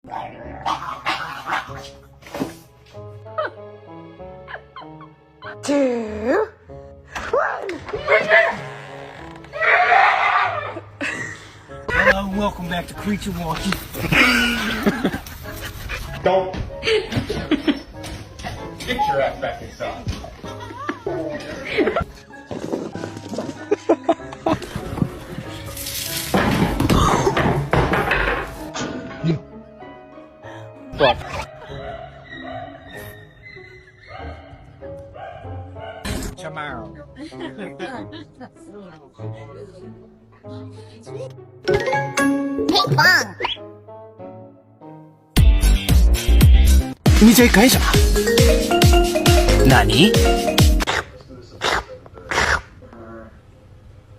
2, 1. Hello and welcome back to Creature Walking. Don't. Get your ass back inside. What? Tomorrow. Ping pong. 你在干啥？那你？